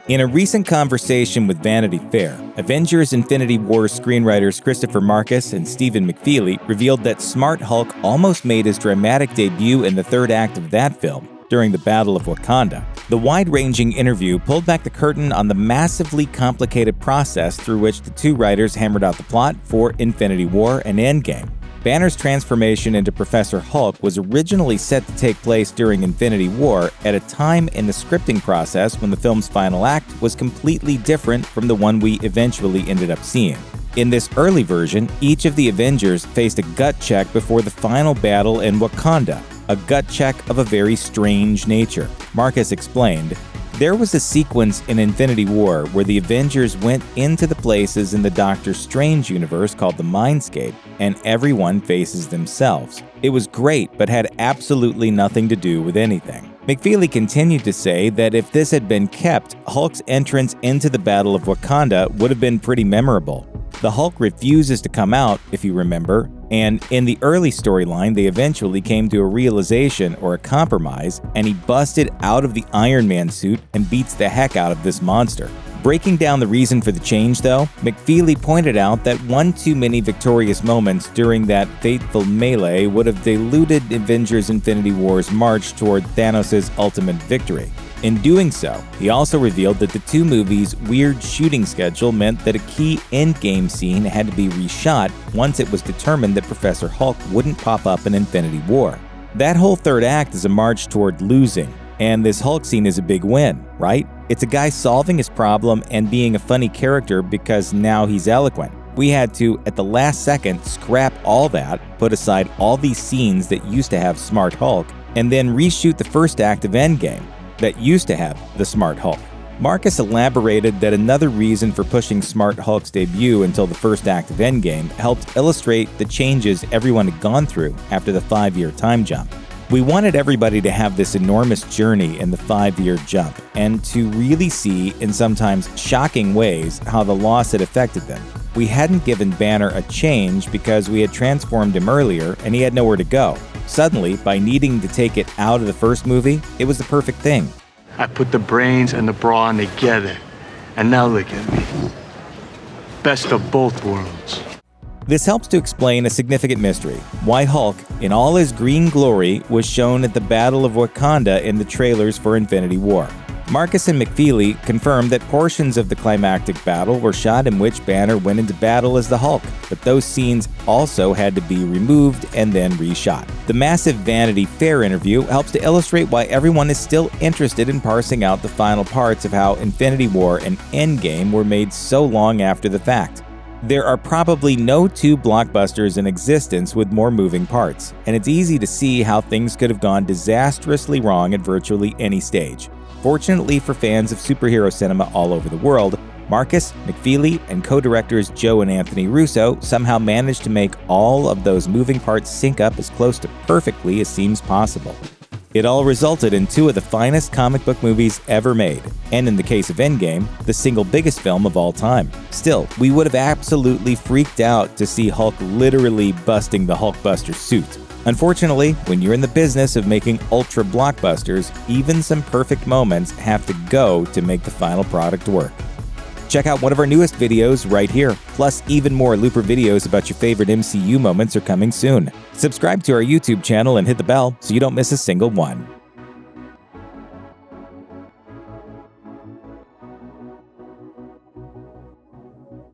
In a recent conversation with Vanity Fair, Avengers Infinity War screenwriters Christopher Markus and Stephen McFeeley revealed that Smart Hulk almost made his dramatic debut in the third act of that film, during the Battle of Wakanda. The wide-ranging interview pulled back the curtain on the massively complicated process through which the two writers hammered out the plot for Infinity War and Endgame. Banner's transformation into Professor Hulk was originally set to take place during Infinity War at a time in the scripting process when the film's final act was completely different from the one we eventually ended up seeing. In this early version, each of the Avengers faced a gut check before the final battle in Wakanda, a gut check of a very strange nature. Markus explained, "There was a sequence in Infinity War where the Avengers went into the places in the Doctor Strange universe called the Mindscape, and everyone faces themselves. It was great, but had absolutely nothing to do with anything." McFeeley continued to say that if this had been kept, Hulk's entrance into the Battle of Wakanda would have been pretty memorable. The Hulk refuses to come out, if you remember, and in the early storyline, they eventually came to a realization or a compromise, and he busted out of the Iron Man suit and beats the heck out of this monster. Breaking down the reason for the change, though, McFeeley pointed out that one too many victorious moments during that fateful melee would have diluted Avengers Infinity War's march toward Thanos' ultimate victory. In doing so, he also revealed that the two movies' weird shooting schedule meant that a key Endgame scene had to be reshot once it was determined that Professor Hulk wouldn't pop up in Infinity War. That whole third act is a march toward losing, and this Hulk scene is a big win, right? It's a guy solving his problem and being a funny character because now he's eloquent. We had to, at the last second, scrap all that, put aside all these scenes that used to have Smart Hulk, and then reshoot the first act of Endgame that used to have the Smart Hulk. Markus elaborated that another reason for pushing Smart Hulk's debut until the first act of Endgame helped illustrate the changes everyone had gone through after the 5-year time jump. We wanted everybody to have this enormous journey in the 5-year jump and to really see, in sometimes shocking ways, how the loss had affected them. We hadn't given Banner a change because we had transformed him earlier and he had nowhere to go. Suddenly, by needing to take it out of the first movie, it was the perfect thing. I put the brains and the brawn together, and now look at me. Best of both worlds. This helps to explain a significant mystery: why Hulk, in all his green glory, was shown at the Battle of Wakanda in the trailers for Infinity War. Markus and McFeeley confirmed that portions of the climactic battle were shot in which Banner went into battle as the Hulk, but those scenes also had to be removed and then reshot. The massive Vanity Fair interview helps to illustrate why everyone is still interested in parsing out the final parts of how Infinity War and Endgame were made so long after the fact. There are probably no two blockbusters in existence with more moving parts, and it's easy to see how things could have gone disastrously wrong at virtually any stage. Fortunately for fans of superhero cinema all over the world, Markus, McFeeley, and co-directors Joe and Anthony Russo somehow managed to make all of those moving parts sync up as close to perfectly as seems possible. It all resulted in two of the finest comic book movies ever made, and in the case of Endgame, the single biggest film of all time. Still, we would have absolutely freaked out to see Hulk literally busting the Hulkbuster suit. Unfortunately, when you're in the business of making ultra blockbusters, even some perfect moments have to go to make the final product work. Check out one of our newest videos right here. Plus, even more Looper videos about your favorite MCU moments are coming soon. Subscribe to our YouTube channel and hit the bell so you don't miss a single one.